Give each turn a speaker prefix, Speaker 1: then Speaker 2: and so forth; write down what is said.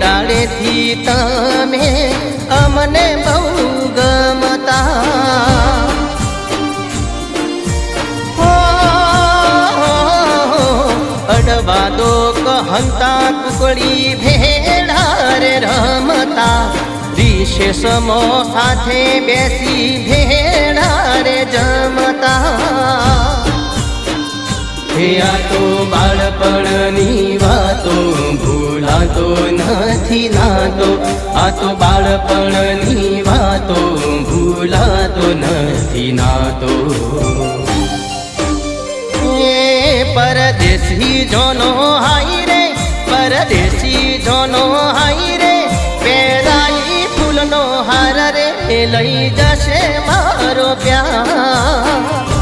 Speaker 1: डाळेथी तमे अमने बहु गमता अडवा दो कहंता कुकड़ी भेड़ा रे रमता ऋषि समो साथे बेसी भेड़ा रे जमता हे आ तो बाळपणनी वातो भूलातो नथी नातो आ तो बाळपणनी वातो भूलातो नथी नातो परदेसी जोनो हाई रे परदेसी जोनो हाई रे पेराई फूलनो हार रे लई जशे मारो प्यार।